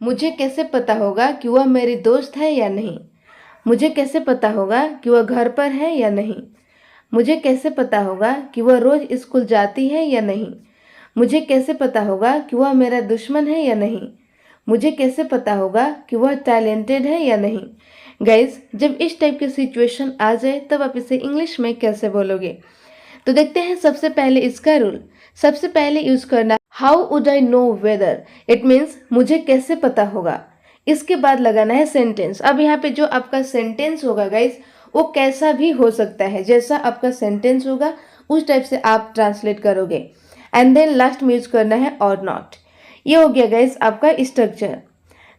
मुझे कैसे पता होगा कि वह मेरी दोस्त है या नहीं? मुझे कैसे पता होगा कि वह घर पर है या नहीं? मुझे कैसे पता होगा कि वह रोज स्कूल जाती है या नहीं? मुझे कैसे पता होगा कि वह मेरा दुश्मन है या नहीं? मुझे कैसे पता होगा कि वह टैलेंटेड है या नहीं? गाइज, जब इस टाइप की सिचुएशन आ जाए तब आप इसे इंग्लिश में कैसे बोलोगे? तो देखते हैं सबसे पहले इसका रूल। सबसे पहले यूज करना how would I know weather. It means मुझे कैसे पता होगा। इसके बाद लगाना है सेंटेंस। अब यहाँ पे जो आपका सेंटेंस होगा गाइज, वो कैसा भी हो सकता है, जैसा आपका सेंटेंस होगा उस टाइप से आप ट्रांसलेट करोगे। एंड देन लास्ट में यूज करना है और नॉट। ये हो गया गाइज आपका स्ट्रक्चर।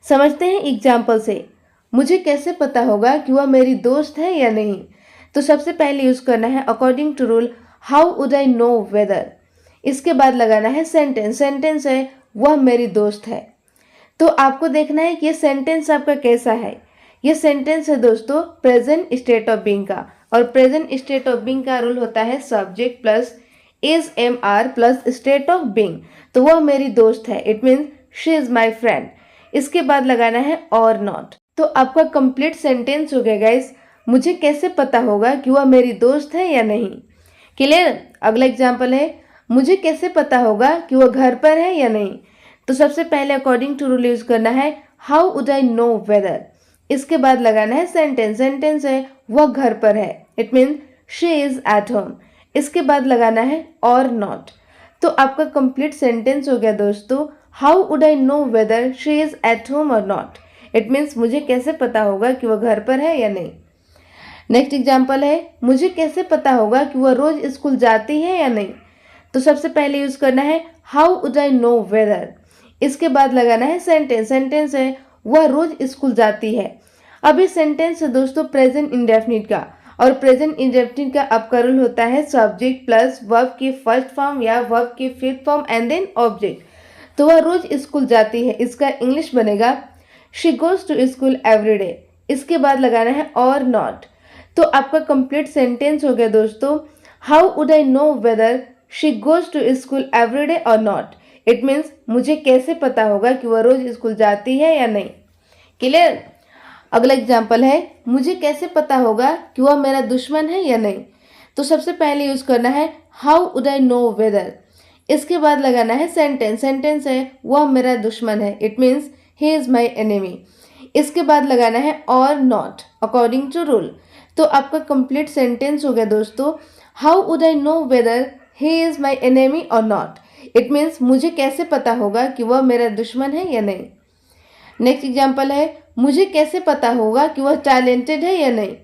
समझते हैं एग्जाम्पल से। मुझे कैसे पता होगा कि वह मेरी दोस्त है या नहीं? तो सबसे पहले यूज करना है according to rule how would I know whether. इसके बाद लगाना है सेंटेंस। सेंटेंस है वह मेरी दोस्त है। तो आपको देखना है कि ये सेंटेंस आपका कैसा है। ये सेंटेंस है दोस्तों प्रेजेंट स्टेट ऑफ बीइंग का, और प्रेजेंट स्टेट ऑफ बीइंग का रूल होता है subject plus is am are plus state of being. तो वह मेरी दोस्त है, it means she is my friend. इसके बाद लगाना है और नॉट। तो आपका कंप्लीट सेंटेंस हो गया गाइस। मुझे कैसे पता होगा कि वह मेरी दोस्त है या नहीं? क्लियर? अगला एग्जाम्पल है मुझे कैसे पता होगा कि वह घर पर है या नहीं? तो सबसे पहले अकॉर्डिंग टू रूल यूज करना है how would I know whether. इसके बाद लगाना है सेंटेंस। सेंटेंस है वह घर पर है, it mean she is at home. इसके बाद लगाना है और नॉट। तो आपका कंप्लीट सेंटेंस हो गया दोस्तों how would I know whether she is at home और नॉट। इट मीन्स मुझे कैसे पता होगा कि वह घर पर है या नहीं। नेक्स्ट एग्जाम्पल है मुझे कैसे पता होगा कि वह रोज स्कूल जाती है या नहीं? तो सबसे पहले यूज करना है how would I know whether. इसके बाद लगाना है सेंटेंस। सेंटेंस है वह रोज स्कूल जाती है। अभी सेंटेंस है दोस्तों प्रेजेंट इंडेफिनिट का, और प्रेजेंट इंडेफिनिट का आपका रूल होता है सब्जेक्ट प्लस वर्ब की फर्स्ट फॉर्म या वर्ब की fifth form and then object. तो वह रोज स्कूल जाती है, इसका इंग्लिश बनेगा she goes to school every day. इसके बाद लगाना है और नॉट। तो आपका कंप्लीट सेंटेंस हो गया दोस्तों how would I know whether she goes to school every day और नॉट। इट मीन्स मुझे कैसे पता होगा कि वह रोज स्कूल जाती है या नहीं। क्लियर? अगला एग्जाम्पल है मुझे कैसे पता होगा कि वह मेरा दुश्मन है या नहीं? तो सबसे पहले यूज करना है how would I know whether. इसके बाद लगाना है सेंटेंस। सेंटेंस है वह मेरा दुश्मन है, it means he is my enemy. इसके बाद लगाना है और नॉट अकॉर्डिंग टू रूल। तो आपका कंप्लीट सेंटेंस हो गया दोस्तों how would I know weather he is my enemy और नॉट। इट मीन्स मुझे कैसे पता होगा कि वह मेरा दुश्मन है या नहीं। नेक्स्ट एग्जाम्पल है मुझे कैसे पता होगा कि वह टैलेंटेड है या नहीं?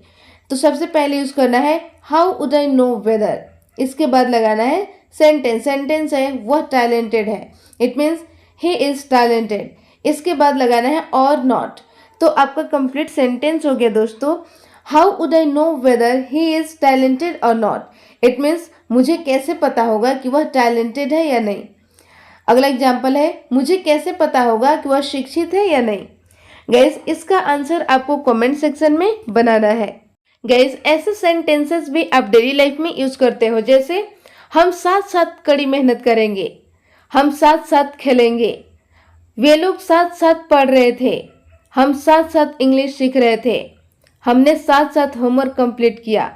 तो सबसे पहले यूज करना है how would I know whether. इसके बाद लगाना है सेंटेंस। सेंटेंस है वह टैलेंटेड है, it means he is talented. इसके बाद लगाना है और नॉट। तो आपका कंप्लीट सेंटेंस हो गया दोस्तों how would I know weather he is talented और नॉट। इट मीन्स मुझे कैसे पता होगा कि वह टैलेंटेड है या नहीं। अगला एग्जाम्पल है मुझे कैसे पता होगा कि वह शिक्षित है या नहीं। गाइज, इसका आंसर आपको कमेंट सेक्शन में बनाना है। गाइज, ऐसे सेंटेंसेस भी आप डेली लाइफ में यूज करते हो, जैसे हम साथ साथ कड़ी मेहनत करेंगे, हम साथ साथ खेलेंगे, वे लोग साथ साथ पढ़ रहे थे, हम साथ साथ इंग्लिश सीख रहे थे, हमने साथ साथ होमवर्क कंप्लीट किया।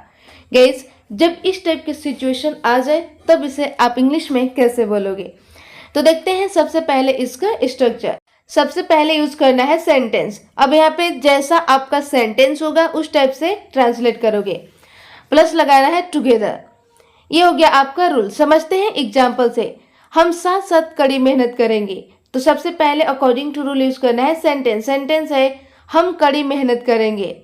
गाइज, जब इस टाइप की सिचुएशन आ जाए तब इसे आप इंग्लिश में कैसे बोलोगे? तो देखते हैं सबसे पहले इसका स्ट्रक्चर। सबसे पहले यूज करना है सेंटेंस। अब यहाँ पे जैसा आपका सेंटेंस होगा उस टाइप से ट्रांसलेट करोगे। प्लस लगाना है टुगेदर। ये हो गया आपका रूल। समझते हैं एग्जाम्पल से। हम साथ साथ कड़ी मेहनत करेंगे। तो सबसे पहले अकॉर्डिंग टू रूल यूज करना है सेंटेंस। सेंटेंस है हम कड़ी मेहनत करेंगे।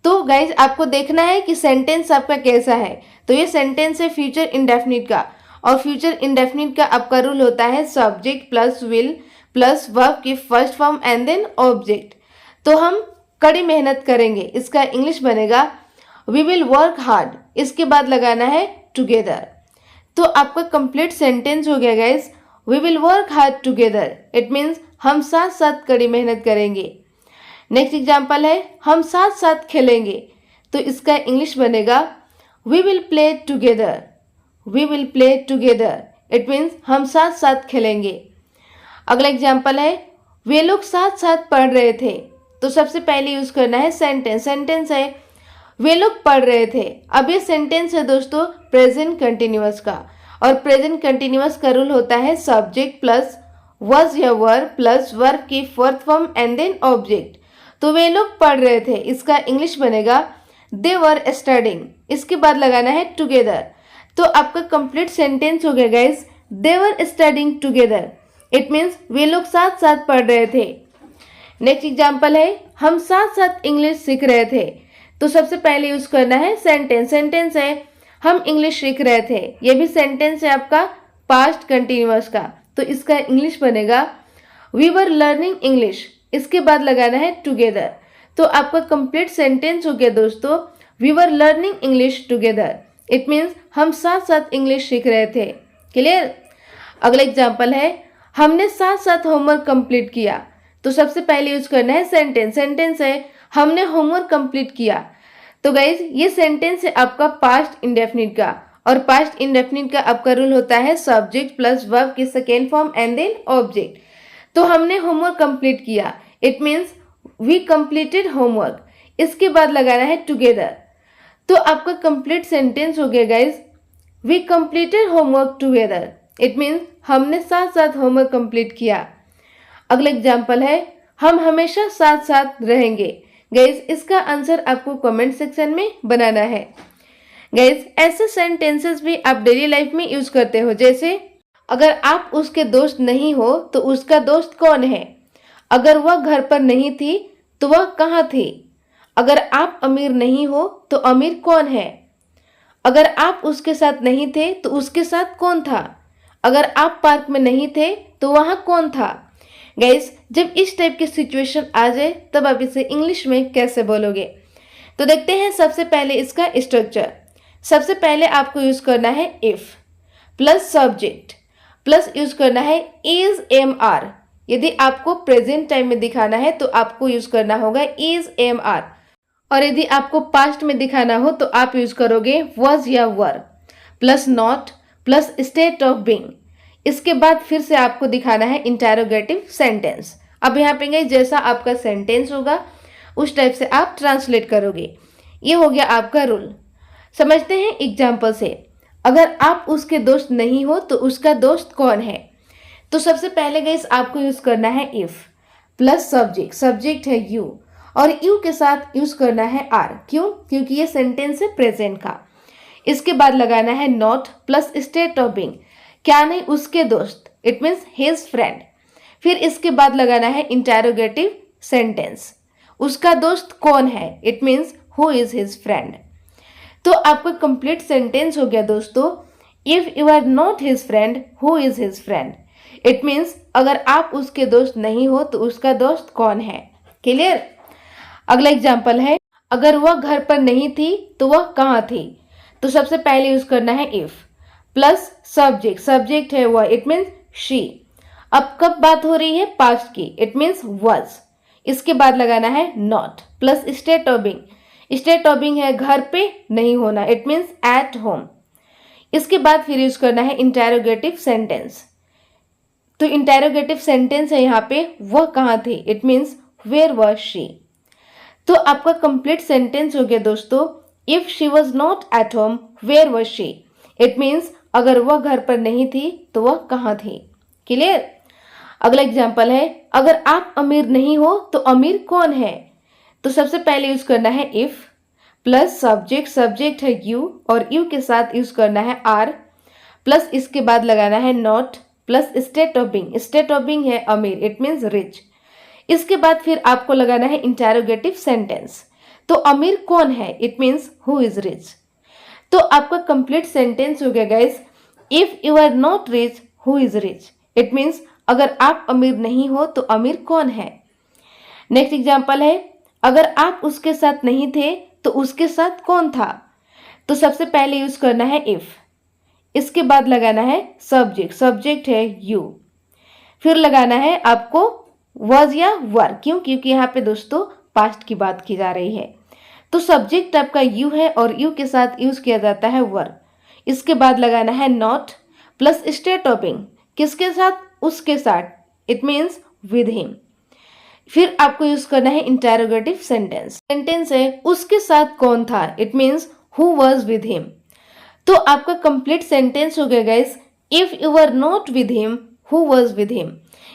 तो गाइज, आपको देखना है कि सेंटेंस आपका कैसा है। तो ये सेंटेंस है फ्यूचर इंडेफिनिट का, और फ्यूचर इंडेफिनिट का आपका रूल होता है subject plus will plus verb की first form and then object. तो हम कड़ी मेहनत करेंगे, इसका इंग्लिश बनेगा वी विल वर्क हार्ड। इसके बाद लगाना है टुगेदर। तो आपका कंप्लीट सेंटेंस हो गया guys we will work hard together. It means हम साथ साथ कड़ी मेहनत करेंगे। नेक्स्ट एग्जाम्पल है हम साथ साथ खेलेंगे। तो इसका इंग्लिश बनेगा we will play together. We will play together. It means हम साथ साथ खेलेंगे। अगला एग्जाम्पल है वे लोग साथ साथ पढ़ रहे थे। तो सबसे पहले यूज करना है सेंटेंस। सेंटेंस है वे लोग पढ़ रहे थे। अब ये सेंटेंस है दोस्तों प्रेजेंट कंटिन्यूअस का, और प्रेजेंट कंटिन्यूअस का रूल होता है सब्जेक्ट प्लस was या वर्ब प्लस वर्ब की fourth form and then object. तो वे लोग पढ़ रहे थे, इसका इंग्लिश बनेगा दे वर स्टडिंग। इसके बाद लगाना है टुगेदर। तो आपका कंप्लीट सेंटेंस हो गया guys, they were studying together. It means वे लोग साथ साथ पढ़ रहे थे। नेक्स्ट एग्जाम्पल है हम साथ साथ इंग्लिश सीख रहे थे। तो सबसे पहले यूज करना है सेंटेंस। सेंटेंस है हम इंग्लिश सीख रहे थे। ये भी सेंटेंस है आपका पास्ट कंटिन्यूअस का। तो इसका इंग्लिश बनेगा वी वर लर्निंग इंग्लिश। इसके बाद लगाना है टुगेदर। तो आपका कंप्लीट सेंटेंस हो गया दोस्तों we were learning English together. It means हम साथ साथ इंग्लिश सीख रहे थे। क्लियर। अगला एग्जाम्पल है हमने साथ साथ होमवर्क कंप्लीट किया। तो सबसे पहले यूज करना है सेंटेंस। सेंटेंस है हमने होमवर्क कंप्लीट किया। तो गाइज ये सेंटेंस है आपका पास्ट इंडेफिनिट का, और पास्ट इंडेफिनिट का आपका रूल होता है सब्जेक्ट प्लस वर्ब की second form and then object. तो हमने होमवर्क कंप्लीट किया, it means we completed homework. इसके बाद लगाना है टुगेदर। तो आपका कंप्लीट सेंटेंस हो गया guys we completed homework together. It means हमने साथ साथ होमवर्क कंप्लीट किया। अगला एग्जाम्पल है हम हमेशा साथ साथ रहेंगे। गाइज इसका आंसर आपको कमेंट सेक्शन में बनाना है। गाइज ऐसे सेंटेंसेस भी आप डेली लाइफ में यूज करते हो, जैसे अगर आप उसके दोस्त नहीं हो तो उसका दोस्त कौन है। अगर वह घर पर नहीं थी तो वह कहाँ थी। अगर आप अमीर नहीं हो तो अमीर कौन है। अगर आप उसके साथ नहीं थे तो उसके साथ कौन था। अगर आप पार्क में नहीं थे तो वहाँ कौन था। गाइस जब इस टाइप की सिचुएशन आ जाए तब आप इसे इंग्लिश में कैसे बोलोगे। तो देखते हैं सबसे पहले इसका स्ट्रक्चर। सबसे पहले आपको यूज करना है if plus subject plus use करना है इज एम आर। यदि आपको प्रेजेंट टाइम में दिखाना है तो आपको यूज करना होगा इज एम आर, और यदि आपको पास्ट में दिखाना हो तो आप यूज करोगे was या वर plus not plus state of being. इसके बाद फिर से आपको दिखाना है इंटेरोगेटिव सेंटेंस। अब यहाँ पे जैसा आपका सेंटेंस होगा उस टाइप से आप ट्रांसलेट करोगे। ये हो गया आपका रूल। समझते हैं एग्जाम्पल से। अगर आप उसके दोस्त नहीं हो तो उसका दोस्त कौन है। तो सबसे पहले गाइस आपको यूज करना है इफ प्लस सब्जेक्ट। सब्जेक्ट है यू, और यू के साथ यूज करना है आर। क्यों? क्योंकि ये सेंटेंस है प्रेजेंट का। इसके बाद लगाना है not plus state of being. क्या नहीं, उसके दोस्त, इट मीन्स हिज फ्रेंड। फिर इसके बाद लगाना है इंटेरोगेटिव सेंटेंस। उसका दोस्त कौन है, it means who is his friend. तो आपका कंप्लीट सेंटेंस हो गया दोस्तों if you are not his friend who is his friend. It means अगर आप उसके दोस्त नहीं हो तो उसका दोस्त कौन है। क्लियर। अगला एग्जाम्पल है अगर वह घर पर नहीं थी तो वह कहाँ थी। तो सबसे पहले यूज करना है इफ प्लस सब्जेक्ट। सब्जेक्ट है वह, इट मीन्स शी। अब कब बात हो रही है, पास्ट की, इट मीन्स was। इसके बाद लगाना है not plus state of being. State of being है घर पे नहीं होना, इट मीन्स एट होम। इसके बाद फिर यूज करना है इंटेरोगेटिव सेंटेंस। तो इंटेरोगेटिव सेंटेंस है यहाँ पे वह कहाँ थी, it means where was she. तो आपका कंप्लीट सेंटेंस हो गया दोस्तों if she was not at home where was she. It means अगर वह घर पर नहीं थी तो वह कहाँ थी। क्लियर। अगला एग्जाम्पल है अगर आप अमीर नहीं हो तो अमीर कौन है। तो सबसे पहले यूज करना है इफ प्लस सब्जेक्ट। सब्जेक्ट है यू, और यू के साथ यूज करना है आर प्लस इसके बाद लगाना है not plus state of being. State of being है अमीर, इट मीन्स रिच। इसके बाद फिर आपको लगाना है इंटेरोगेटिव सेंटेंस। तो अमीर कौन है, it means who is rich. तो आपका कंप्लीट सेंटेंस हो गया guys if you are not rich who is rich. It means अगर आप अमीर नहीं हो तो अमीर कौन है। नेक्स्ट एग्जाम्पल है अगर आप उसके साथ नहीं थे तो उसके साथ कौन था। तो सबसे पहले यूज करना है इफ, इसके बाद लगाना है सब्जेक्ट। सब्जेक्ट है यू, फिर लगाना है आपको was या वर। क्यों? क्योंकि यहाँ पे दोस्तों पास्ट की बात की जा रही है। तो सब्जेक्ट आपका यू है और यू के साथ यूज किया जाता है वर। इसके बाद लगाना है not plus state of being. किसके साथ? उसके साथ, इट मीन्स विद हिम। फिर आपको यूज करना है इंटेरोगेटिव सेंटेंस। सेंटेंस है उसके साथ कौन था, it means who was with him. तो आपका कंप्लीट सेंटेंस हो गया guys, if you were not with him who was with him.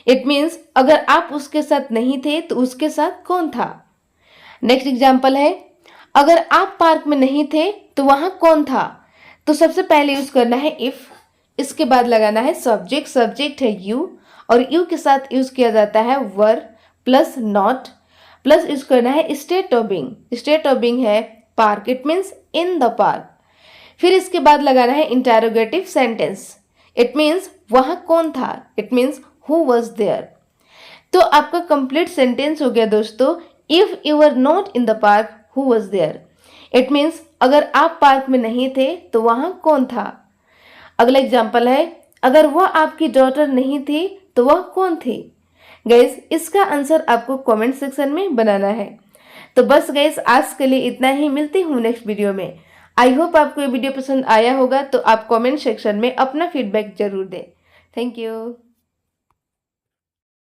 It means अगर आप उसके साथ नहीं थे तो उसके साथ कौन था। नेक्स्ट एग्जाम्पल है, अगर आप पार्क में नहीं थे तो वहां कौन था। तो सबसे पहले यूज करना है इफ, इसके बाद लगाना है सब्जेक्ट, सब्जेक्ट है यू और यू के साथ यूज किया जाता है were plus not, plus use करना है state of being, state of being है park, it means in the park. फिर इसके बाद लगाना है इंटेरोगेटिव सेंटेंस, इट मीन्स वहां कौन था, it means who was there. तो आपका कंप्लीट सेंटेंस हो गया दोस्तों, if you were not in the park who was there. It means अगर आप पार्क में नहीं थे तो वहां कौन था। अगला एग्जाम्पल है, अगर वह आपकी डॉटर नहीं थी तो वह कौन थी। गाइस इसका आंसर आपको कमेंट सेक्शन में बनाना है। तो बस गाइस आज के लिए इतना ही, मिलती हूँ नेक्स्ट वीडियो में। आई होप आपको ये वीडियो पसंद आया होगा, तो आप कमेंट सेक्शन में अपना फीडबैक जरूर दें। Thank you.